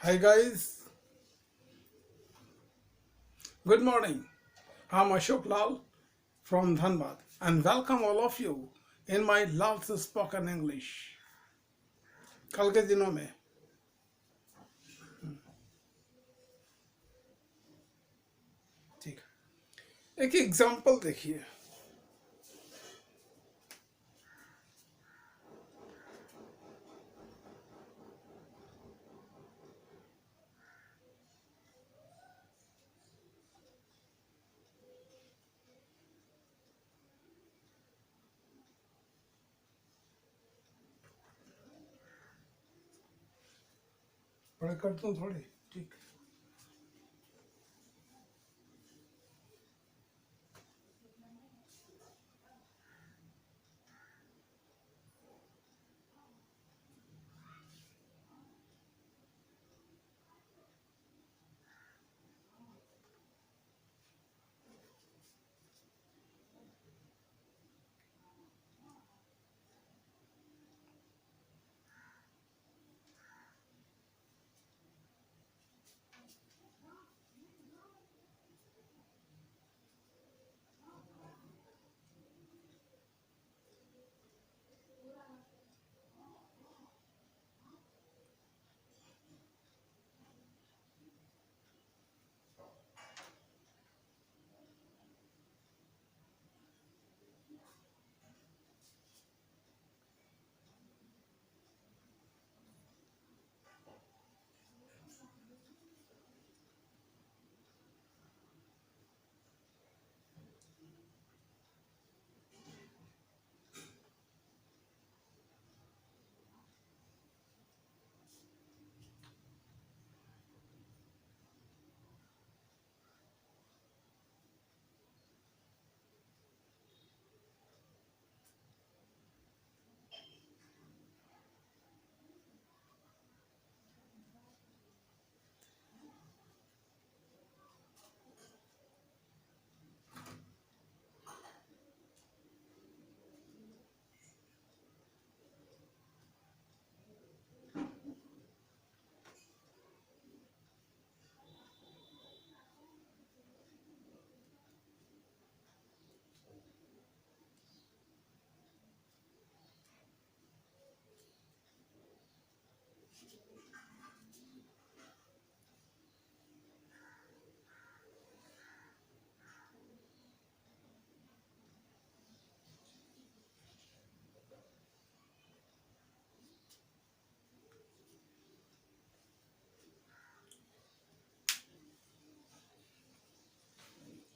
Hi guys, good morning. I'm Ashok Lal from Dhanbad and welcome all of you in my Lal's Spoken English. कल के दिनों में ठीक है, एक एग्जाम्पल देखिए। पढ़ कर दूं थोड़ी, ठीक।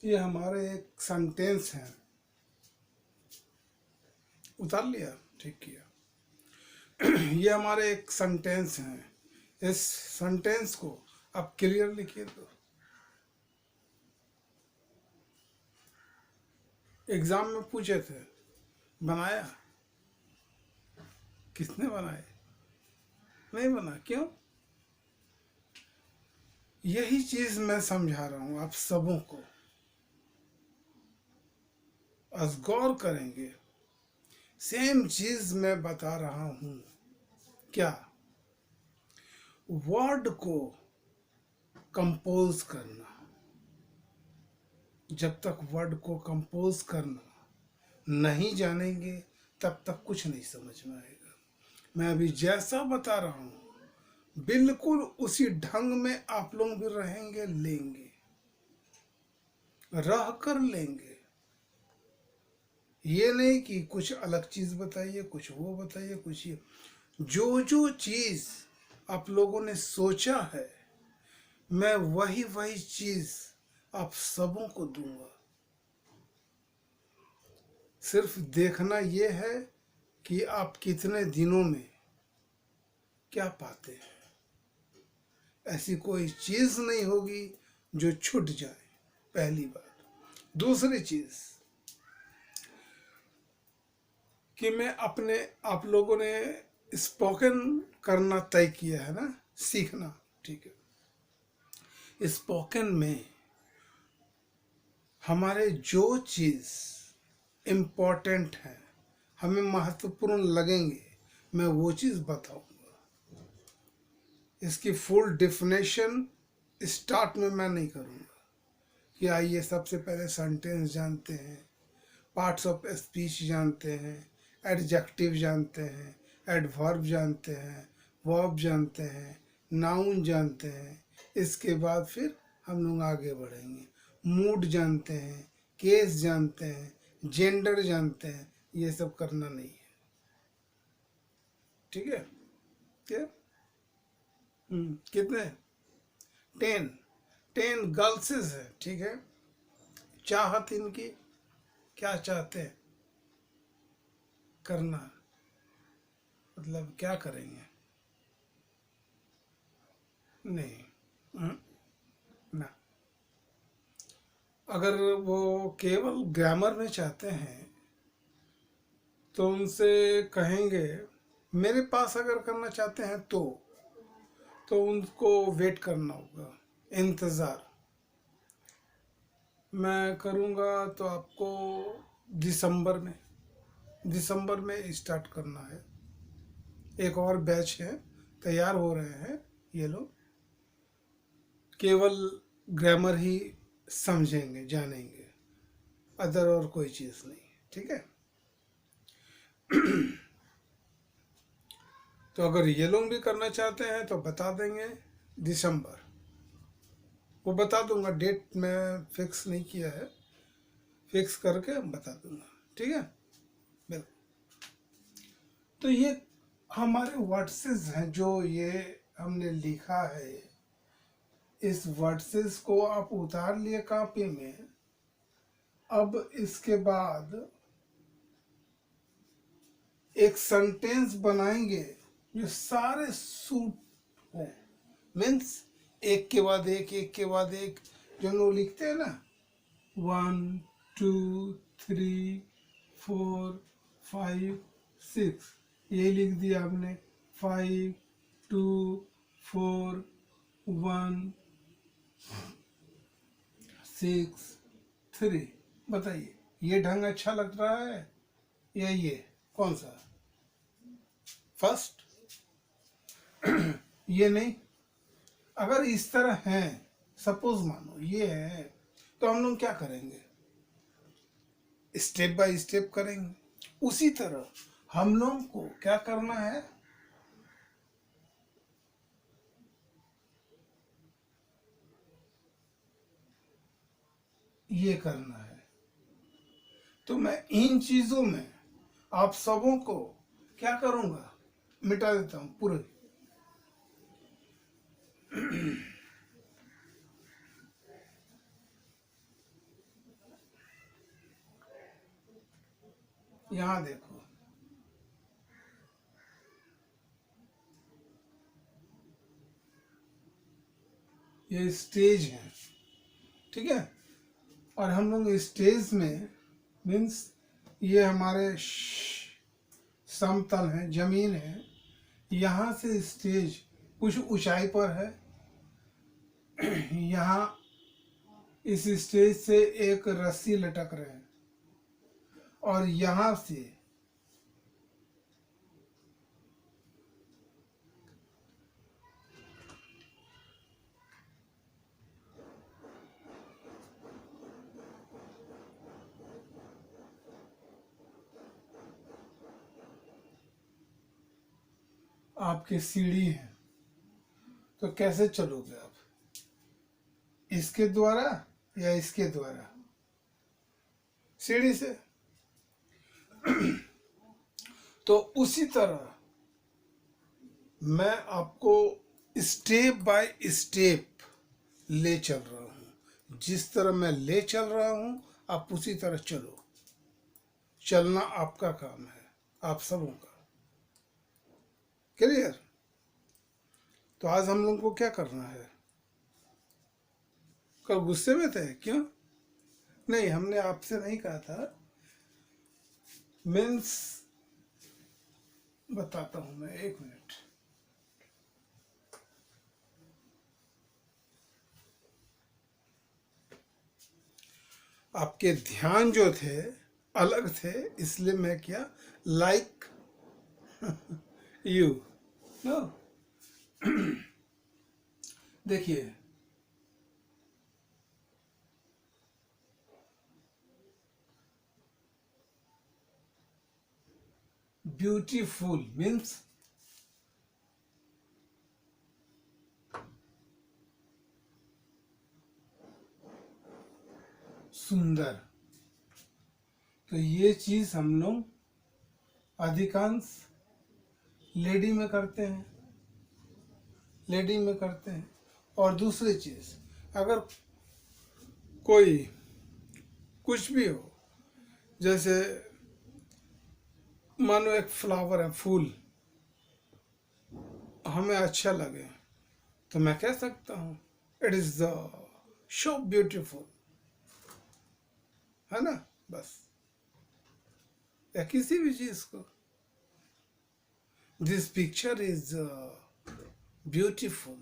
ये हमारे एक सेंटेंस है, उतार लिया, ठीक किया। ये हमारे एक सेंटेंस है। इस सेंटेंस को आप क्लियर लिखिए। तो एग्जाम में पूछे थे, बनाया? किसने बनाए? नहीं बना, क्यों? यही चीज मैं समझा रहा हूं आप सबों को। आज गौर करेंगे, सेम चीज मैं बता रहा हूं। क्या? वर्ड को कंपोज करना। जब तक वर्ड को कंपोज करना नहीं जानेंगे तब तक कुछ नहीं समझ में आएगा। मैं अभी जैसा बता रहा हूं बिल्कुल उसी ढंग में आप लोग भी रहेंगे, लेंगे, रह कर लेंगे। ये नहीं कि कुछ अलग चीज बताइए, कुछ वो बताइए, कुछ ये। जो जो चीज आप लोगों ने सोचा है, मैं वही वही चीज आप सबों को दूंगा। सिर्फ देखना यह है कि आप कितने दिनों में क्या पाते हैं। ऐसी कोई चीज नहीं होगी जो छूट जाए, पहली बात। दूसरी चीज कि मैं अपने, आप लोगों ने स्पोकन करना तय किया है ना, सीखना, ठीक है। स्पोकन में हमारे जो चीज इम्पोर्टेंट है, हमें महत्वपूर्ण लगेंगे, मैं वो चीज बताऊंगा। इसकी फुल डेफिनेशन स्टार्ट में मैं नहीं करूँगा कि आइए सबसे पहले सेंटेंस जानते हैं, पार्ट्स ऑफ स्पीच जानते हैं, एडजेक्टिव जानते हैं, एडवर्ब जानते हैं, वर्ब जानते हैं, नाउन जानते हैं। इसके बाद फिर हम लोग आगे बढ़ेंगे, मूड जानते हैं, केस जानते हैं, जेंडर जानते हैं। ये सब करना नहीं है, ठीक है? क्या कितने? 10 गर्ल्सेस है, ठीक है? चाहत इनकी क्या चाहते हैं करना, मतलब क्या करेंगे? नहीं, ना। अगर वो केवल ग्रामर में चाहते हैं तो उनसे कहेंगे, मेरे पास अगर करना चाहते हैं तो उनको वेट करना होगा, इंतज़ार। मैं करूँगा तो आपको दिसंबर में स्टार्ट करना है। एक और बैच है, तैयार हो रहे हैं ये लोग, केवल ग्रामर ही समझेंगे, जानेंगे, अदर और कोई चीज़ नहीं, ठीक है? तो अगर ये लोग भी करना चाहते हैं तो बता देंगे दिसंबर, वो बता दूंगा, डेट मैं फिक्स नहीं किया है, फिक्स करके बता दूंगा, ठीक है? बिल्कुल। तो ये हमारे वर्ड्सेस हैं जो ये हमने लिखा है, इस वर्ड्सेस को आप उतार लिए कॉपी में। अब इसके बाद एक सेंटेंस बनाएंगे जो सारे सूट हो, मीन्स एक के बाद एक, जो लोग लिखते हैं ना, 1 2 3 4 5 6, यही लिख दिया हमने, 5 2 4 1 6 3। बताइए ये ढंग अच्छा लग रहा है या ये कौन सा? फर्स्ट? ये नहीं। अगर इस तरह है, सपोज मानो ये है, तो हम लोग क्या करेंगे? स्टेप बाय स्टेप करेंगे। उसी तरह हम लोग को क्या करना है? ये करना है। तो मैं इन चीजों में आप सबों को क्या करूंगा? मिटा देता हूं पूरे। यहां देखो, ये स्टेज है, ठीक है? और हम लोग स्टेज में, मीन्स ये हमारे समतल है, जमीन है, यहाँ से स्टेज कुछ ऊंचाई पर है। यहाँ इस स्टेज से एक रस्सी लटक रहे हैं और यहाँ से आपकी सीढ़ी है। तो कैसे चलोगे आप? इसके द्वारा या इसके द्वारा? सीढ़ी से। तो उसी तरह मैं आपको स्टेप बाय स्टेप ले चल रहा हूं। जिस तरह मैं ले चल रहा हूं, आप उसी तरह चलो। चलना आपका काम है, आप सबों का। क्लियर? तो आज हम लोग को क्या करना है? कल गुस्से में थे क्यों? नहीं, हमने आपसे नहीं कहा था। मीन्स बताता हूं मैं, एक मिनट। आपके ध्यान जो थे अलग थे, इसलिए मैं क्या, लाइक यू नो, देखिए, ब्यूटीफुल मीन्स सुंदर। तो ये चीज हम लोग अधिकांश लेडी में करते हैं, लेडी में करते हैं। और दूसरी चीज, अगर कोई कुछ भी हो, जैसे मानो एक फ्लावर है, फूल हमें अच्छा लगे, तो मैं कह सकता हूँ it is the so beautiful, है ना, बस। या किसी भी चीज को, this picture is beautiful,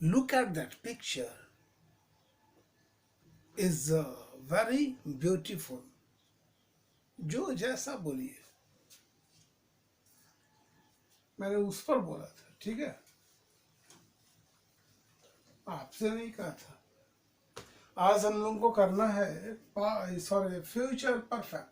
look at that picture is very beautiful. जो जैसा बोलिए, मैंने उस पर बोला था, ठीक है, आपसे नहीं कहा था। आज हम लोग को करना है सॉरी फ्यूचर परफेक्ट।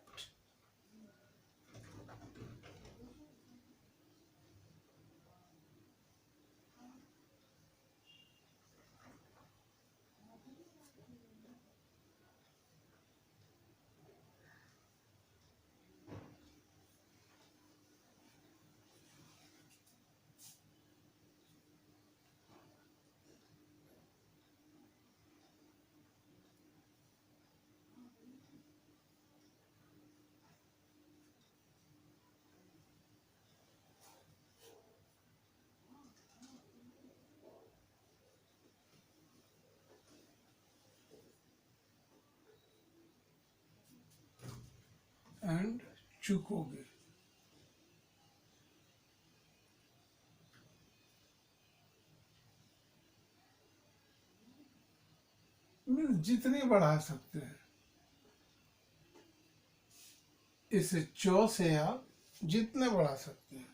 एंड चुकोगे। जितनी बढ़ा सकते हैं, इसे चौ से आप जितने बढ़ा सकते हैं।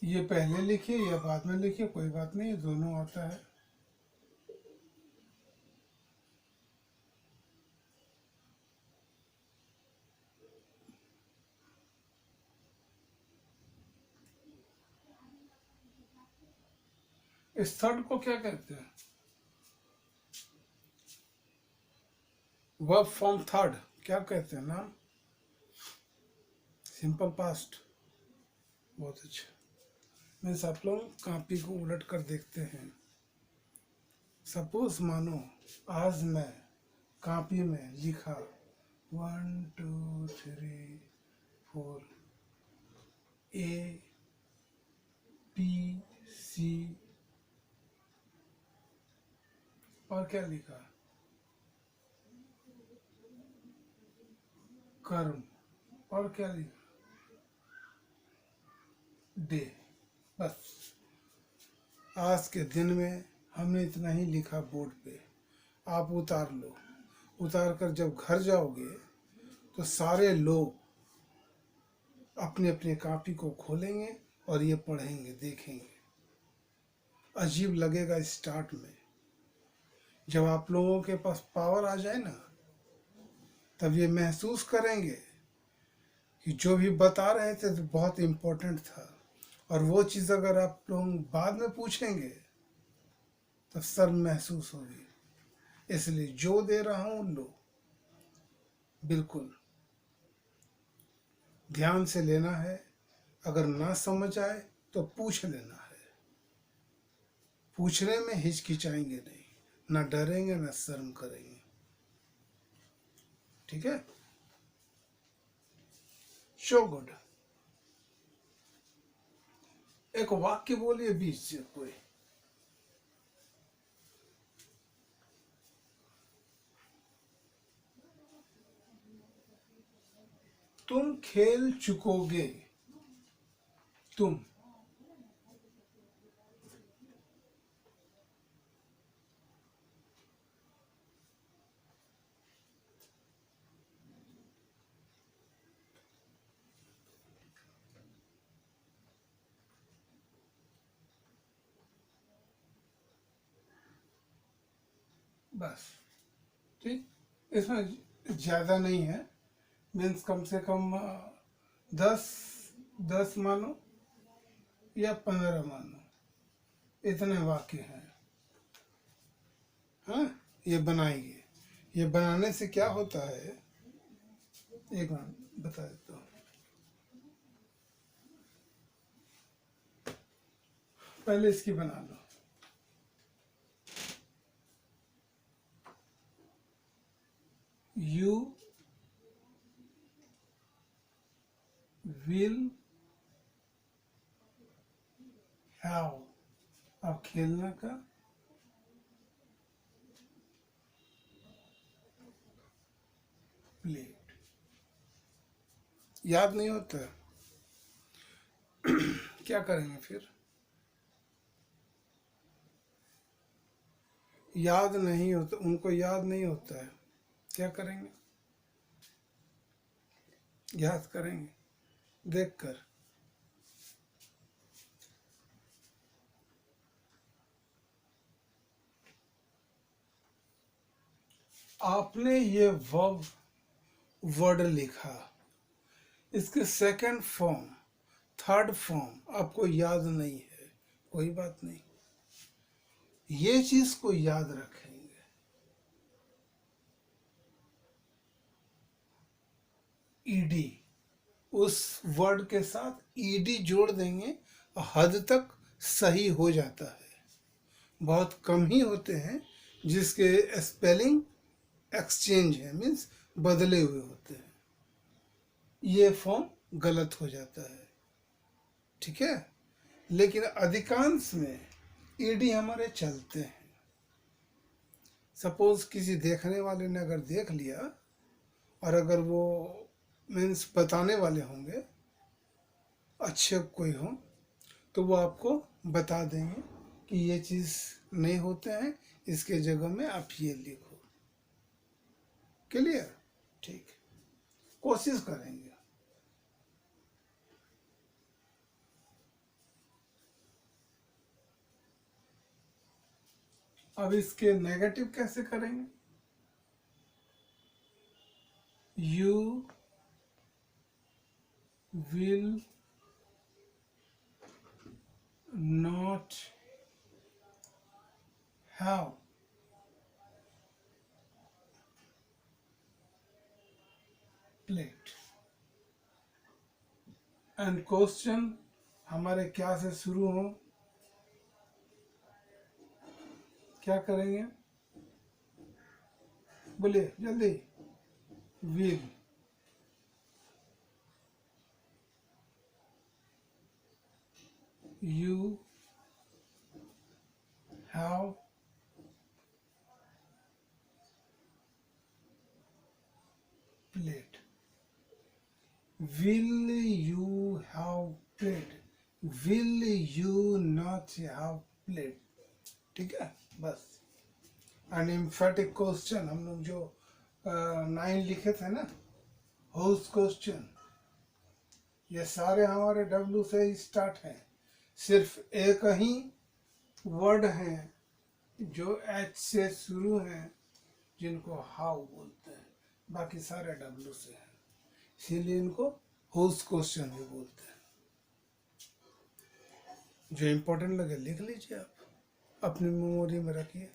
ये पहले लिखिए या बाद में लिखिए, कोई बात नहीं, ये दोनों आता है। इस थर्ड को क्या कहते हैं? वर्ब फॉर्म थर्ड क्या कहते हैं नाम? Simple past. बहुत अच्छा। मीन्स आप लोग कॉपी को उलट कर देखते हैं। सपोज मानो आज मैं कॉपी में लिखा 1 2 3 4 A B C, और क्या लिखा? कर्म। और क्या लिखा? डे। बस आज के दिन में हमने इतना ही लिखा बोर्ड पे। आप उतार लो, उतार कर जब घर जाओगे तो सारे लोग अपने अपने कॉपी को खोलेंगे और ये पढ़ेंगे, देखेंगे। अजीब लगेगा स्टार्ट में, जब आप लोगों के पास पावर आ जाए ना, तब ये महसूस करेंगे कि जो भी बता रहे थे तो बहुत इम्पोर्टेंट था, और वो चीज़ अगर आप लोग बाद में पूछेंगे तब शर्म महसूस होगी। इसलिए जो दे रहा हूँ लो, बिल्कुल ध्यान से लेना है। अगर ना समझ आए तो पूछ लेना है। पूछने में हिचकिचाएंगे नहीं, ना डरेंगे ना शर्म करेंगे, ठीक है। Show good. एक वाक्य बोलिए बीच से कोई। तुम खेल चुकोगे। तुम। बस ठीक। इसमें ज्यादा नहीं है, मीन्स कम से कम 10 मानो या 15 मानो, इतने वाक्य हैं। हाँ, ये बनाएंगे। ये बनाने से क्या होता है, एक मिनट बता देता हूँ। पहले इसकी बना लो। You will have, अब खेलने का प्लेट। याद नहीं होता है? क्या करेंगे फिर? याद नहीं होता, उनको याद नहीं होता है, क्या करेंगे? याद करेंगे देखकर। आपने ये वर्ड लिखा, इसके सेकंड फॉर्म, थर्ड फॉर्म आपको याद नहीं है, कोई बात नहीं, ये चीज को याद रखेंगे। ईडी, उस वर्ड के साथ ईडी जोड़ देंगे, हद तक सही हो जाता है। बहुत कम ही होते हैं जिसके स्पेलिंग एक्सचेंज है, मीन्स बदले हुए होते हैं, ये फॉर्म गलत हो जाता है, ठीक है। लेकिन अधिकांश में ईडी हमारे चलते हैं। सपोज किसी देखने वाले ने अगर देख लिया, और अगर वो मीन्स बताने वाले होंगे, अच्छे कोई हो, तो वो आपको बता देंगे कि ये चीज़ नहीं होते हैं, इसके जगह में आप ये लिखो। क्लियर? ठीक, कोशिश करेंगे। अब इसके नेगेटिव कैसे करेंगे? You will not have plate। And question हमारे क्या से शुरू हो, क्या करेंगे बोलिए जल्दी। will you have plate? Will you have plate? Will you not have plate? ठीक है, बस। एन एम्फेटिक क्वेश्चन, हम लोग जो 9 लिखे थे ना, हाउस क्वेश्चन, ये सारे हमारे डब्ल्यू से ही स्टार्ट हैं। सिर्फ एक ही वर्ड हैं जो एच से शुरू हैं, जिनको हाउ बोलते हैं, बाकी सारे डब्ल्यू से हैं, इसीलिए इनको हाउस क्वेश्चन भी बोलते हैं। जो इम्पोर्टेंट लगे लिख लीजिए, आप अपनी मेमोरी में रखिए।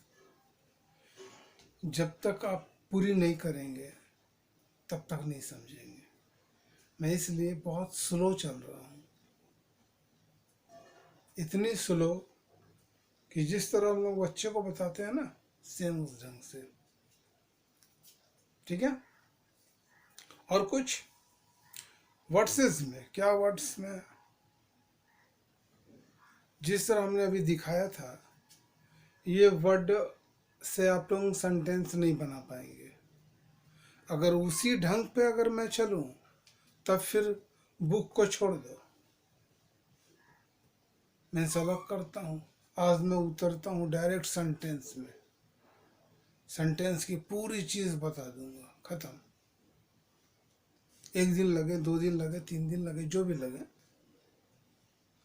जब तक आप पूरी नहीं करेंगे तब तक नहीं समझेंगे। मैं इसलिए बहुत स्लो चल रहा हूँ, इतनी स्लो कि जिस तरह हम लोग बच्चे को बताते हैं ना, सेम उस ढंग से, ठीक है। और कुछ वर्ड्स में क्या, वर्ड्स में जिस तरह हमने अभी दिखाया था, ये वर्ड से आप लोग सेंटेंस नहीं बना पाएंगे। अगर उसी ढंग पे अगर मैं चलूं तब फिर बुक को छोड़ दो। मैं सबक करता हूँ, आज मैं उतरता हूँ डायरेक्ट सेंटेंस में, सेंटेंस की पूरी चीज बता दूंगा, खत्म। 1 दिन लगे, 2 दिन लगे, 3 दिन लगे, जो भी लगे,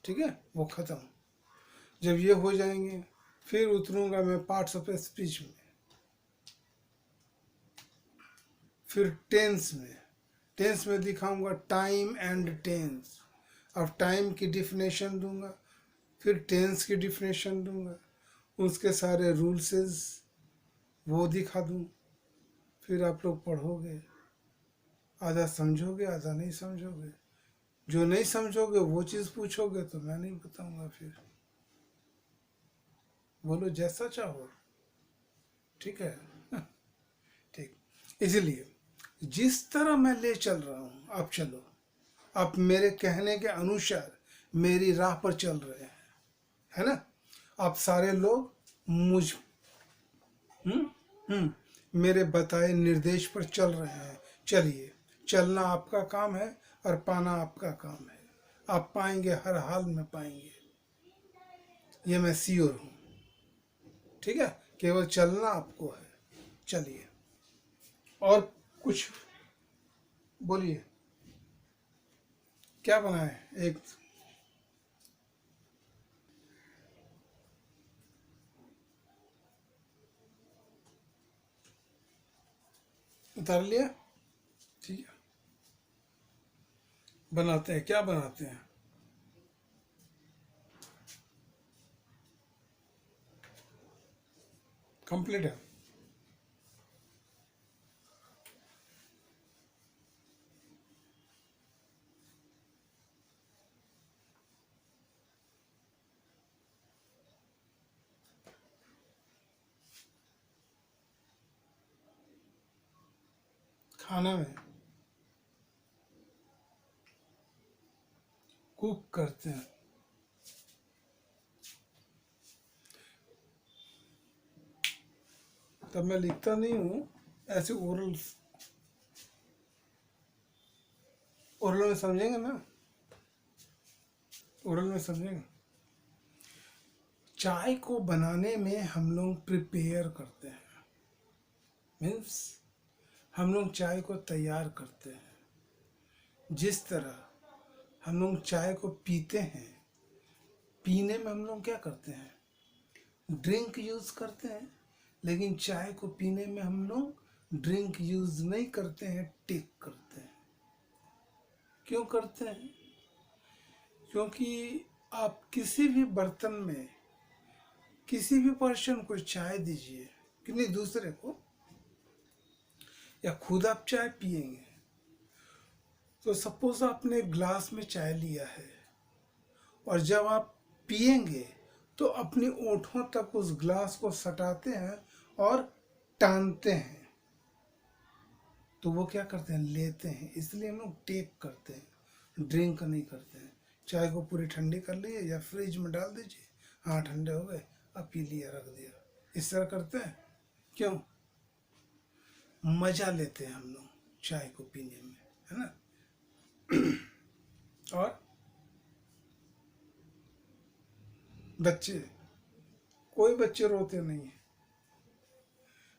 ठीक है, वो खत्म। जब ये हो जाएंगे फिर उतरूंगा मैं पार्ट्स ऑफ स्पीच में, फिर टेंस में। टेंस में दिखाऊंगा टाइम एंड टेंस। अब टाइम की डिफिनेशन दूंगा, फिर टेंस की डिफिनेशन दूंगा, उसके सारे रूल्सेस वो दिखा दूं। फिर आप लोग पढ़ोगे, आधा समझोगे, आधा नहीं समझोगे। जो नहीं समझोगे वो चीज़ पूछोगे तो मैं नहीं बताऊंगा। फिर बोलो जैसा चाहो, ठीक है। ठीक, इसलिए जिस तरह मैं ले चल रहा हूँ आप चलो, आप मेरे कहने के अनुसार मेरी राह पर चल रहे हैं, है ना। आप सारे लोग मुझ मेरे बताए निर्देश पर चल रहे हैं। चलिए, चलना आपका काम है और पाना आपका काम है। आप पाएंगे, हर हाल में पाएंगे, ये मैं श्योर हूँ, ठीक है। केवल चलना आपको है। चलिए, और कुछ बोलिए, क्या बनाए। एक उतार लिया, ठीक है। बनाते हैं, क्या बनाते हैं। कंप्लीट है। खाना में कुक करते हैं। तब मैं लिखता नहीं हूँ, ऐसे ओरल, ओरल में समझेंगे ना, ओरल में समझेंगे। चाय को बनाने में हम लोग प्रिपेयर करते हैं, मीन्स हम लोग चाय को तैयार करते हैं। जिस तरह हम लोग चाय को पीते हैं, पीने में हम लोग क्या करते हैं, ड्रिंक यूज करते हैं। लेकिन चाय को पीने में हम लोग ड्रिंक यूज नहीं करते हैं, टेक करते हैं। क्यों करते हैं? क्योंकि आप किसी भी बर्तन में किसी भी पर्सन को चाय दीजिए, किसी दूसरे को, या खुद आप चाय पिएंगे, तो सपोज आपने ग्लास में चाय लिया है और जब आप पिएंगे तो अपनी ओंठों तक उस ग्लास को सटाते हैं और टानते हैं। तो वो क्या करते हैं, लेते हैं। इसलिए हम लोग टेक करते हैं, ड्रिंक नहीं करते हैं। चाय को पूरी ठंडी कर लिए या फ्रिज में डाल दीजिए, हाँ ठंडे हो गए, अब पी लिया, रख दिया, इस तरह करते हैं। क्यों? मजा लेते हैं हम लोग चाय को पीने में, है ना। और बच्चे, कोई बच्चे रोते नहीं हैं,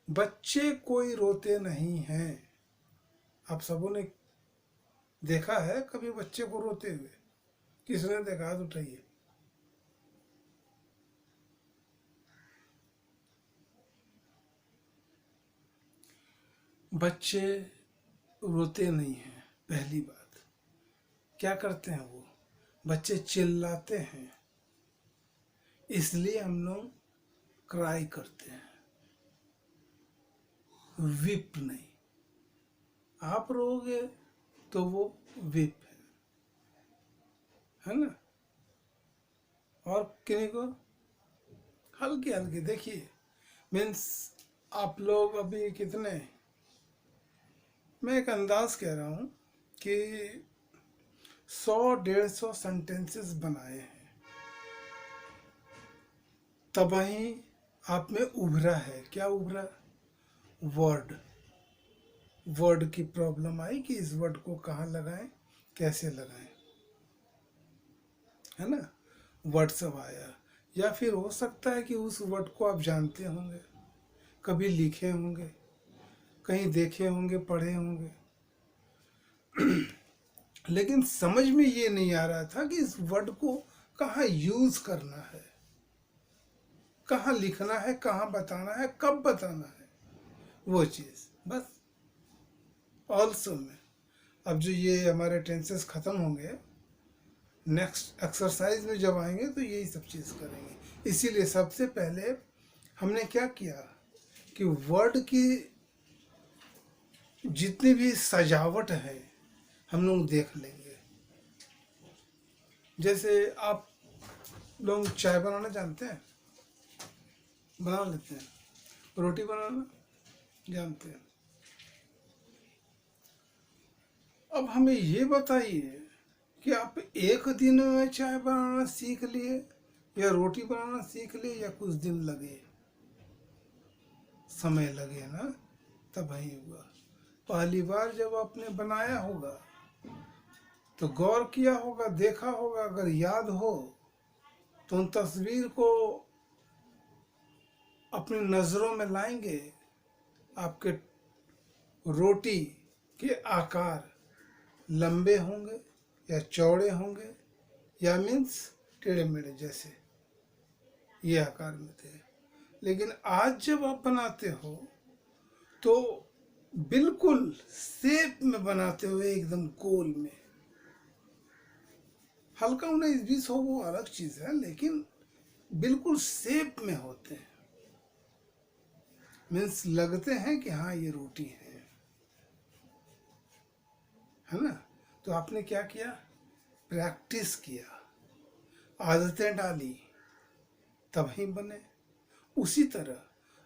बच्चे कोई रोते नहीं हैं। आप सबों ने देखा है कभी बच्चे को रोते हुए? किसने देखा, हाथ उठाइए। बच्चे रोते नहीं हैं। पहली बात, क्या करते हैं वो, बच्चे चिल्लाते हैं, इसलिए हम लोग क्राई करते हैं, विप नहीं। आप रोगे तो वो विप है ना। और किन्हीं को हल्की हल्की, देखिए, मीन्स आप लोग अभी कितने, मैं एक अंदाज कह रहा हूँ कि 100-150 सेंटेंसेस बनाए हैं, तब ही आप में उभरा है। क्या उभरा? वर्ड। वर्ड की प्रॉब्लम आई कि इस वर्ड को कहाँ लगाएं, कैसे लगाएं, है ना? वर्ड सब आया। या फिर हो सकता है कि उस वर्ड को आप जानते होंगे, कभी लिखे होंगे, कहीं देखे होंगे, पढ़े होंगे, लेकिन समझ में ये नहीं आ रहा था कि इस वर्ड को कहाँ यूज करना है, कहाँ लिखना है, कहाँ बताना है, कब बताना है, वो चीज़ बस। ऑल्सो में अब जो ये हमारे टेंसेस ख़त्म होंगे, नेक्स्ट एक्सरसाइज में जब आएंगे तो यही सब चीज़ करेंगे। इसीलिए सबसे पहले हमने क्या किया कि वर्ड की जितनी भी सजावट है हम लोग देख लेंगे। जैसे आप लोग चाय बनाना जानते हैं, बना लेते हैं, रोटी बनाना जानते हैं। अब हमें ये बताइए कि आप एक दिन में चाय बनाना सीख लिए, या रोटी बनाना सीख लिए, या कुछ दिन लगे? समय लगे ना, तब ही हुआ। पहली बार जब आपने बनाया होगा तो गौर किया होगा, देखा होगा, अगर याद हो तो उन तस्वीर को अपनी नज़रों में लाएंगे। आपके रोटी के आकार लंबे होंगे या चौड़े होंगे, या मीन्स टेढ़े मेढ़े जैसे ये आकार में थे। लेकिन आज जब आप बनाते हो तो बिल्कुल शेप में बनाते हो, एकदम गोल में। हल्का 19-20 हो वो अलग चीज़ है, लेकिन बिल्कुल शेप में होते हैं। मीन्स लगते हैं कि हाँ ये रोटी है ना? तो आपने क्या किया? प्रैक्टिस किया, आदतें डाली, तब ही बने। उसी तरह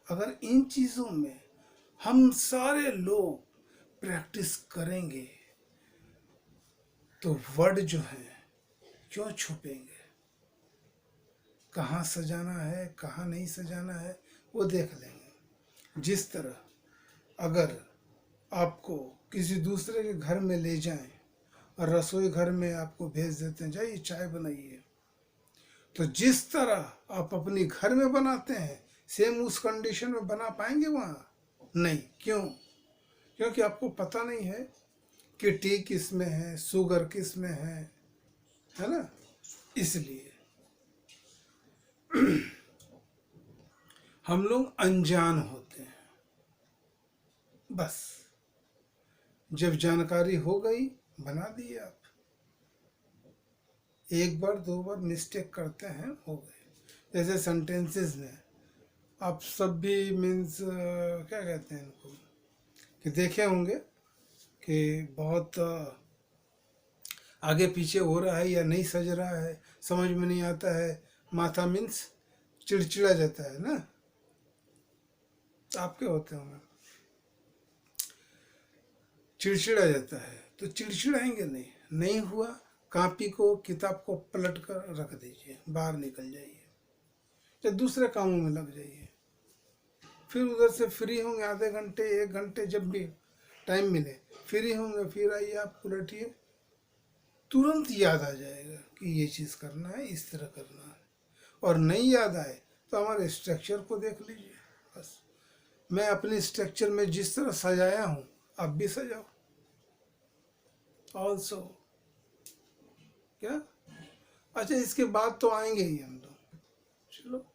अगर इन चीज़ों में हम सारे लोग प्रैक्टिस करेंगे तो वर्ड जो है क्यों छुपेंगे, कहाँ सजाना है, कहाँ नहीं सजाना है, वो देख लेंगे। जिस तरह अगर आपको किसी दूसरे के घर में ले जाएं और रसोई घर में आपको भेज देते हैं, जाइए चाय बनाइए, तो जिस तरह आप अपनी घर में बनाते हैं सेम उस कंडीशन में बना पाएंगे वहाँ? नहीं। क्यों? क्योंकि आपको पता नहीं है कि टी किस में है, शुगर किस में है ना? इसलिए हम लोग अनजान होते हैं। बस जब जानकारी हो गई, बना दिए आप। एक बार दो बार मिस्टेक करते हैं, हो गए। जैसे सेंटेंसेस में आप सब भी मीन्स क्या कहते हैं इनको, कि देखे होंगे कि बहुत आगे पीछे हो रहा है या नहीं सज रहा है, समझ में नहीं आता है। माथा मीन्स चिड़चिड़ा जाता है ना? आपके होते होंगे, चिड़चिड़ा जाता है। तो चिड़चिड़ाएंगे नहीं हुआ, कापी को, किताब को पलट कर रख दीजिए, बाहर निकल जाइए या दूसरे कामों में लग जाइए। फिर उधर से फ्री होंगे, आधे घंटे 1 घंटे जब भी टाइम मिले फ्री होंगे, फिर आइए आप उलटिए, तुरंत याद आ जाएगा कि ये चीज़ करना है, इस तरह करना है। और नहीं याद आए तो हमारे स्ट्रक्चर को देख लीजिए। बस मैं अपने स्ट्रक्चर में जिस तरह सजाया हूँ आप भी सजाओ। ऑल्सो क्या? अच्छा, इसके बाद तो आएंगे ही हम लोग। चलो,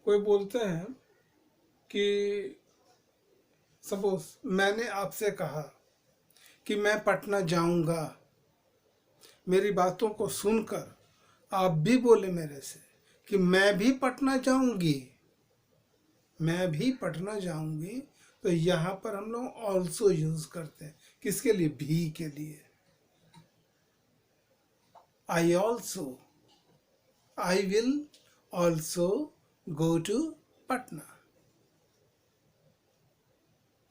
कोई बोलते हैं कि सपोज मैंने आपसे कहा कि मैं पटना जाऊंगा, मेरी बातों को सुनकर आप भी बोले मेरे से कि मैं भी पटना जाऊंगी, मैं भी पटना जाऊंगी, तो यहाँ पर हम लोग ऑल्सो यूज करते हैं। किसके लिए? भी के लिए। I also, I will also go to Patna,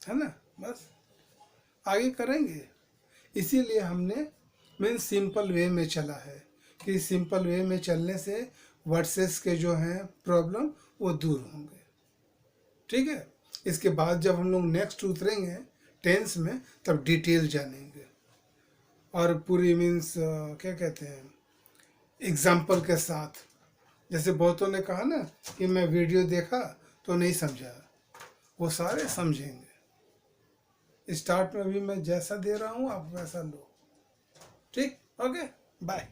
है ना? बस आगे करेंगे। इसीलिए हमने मीन्स सिंपल वे में चला है कि सिंपल वे में चलने से वर्सेस के जो हैं प्रॉब्लम वो दूर होंगे। ठीक है, इसके बाद जब हम लोग नेक्स्ट उतरेंगे टेंस में तब डिटेल जानेंगे और पूरी मीन्स क्या कहते हैं एग्जाम्पल के साथ। जैसे बहुतों ने कहा ना कि मैं वीडियो देखा तो नहीं समझा, वो सारे समझेंगे। स्टार्ट में भी मैं जैसा दे रहा हूँ आप वैसा लो। ठीक, ओके, बाय।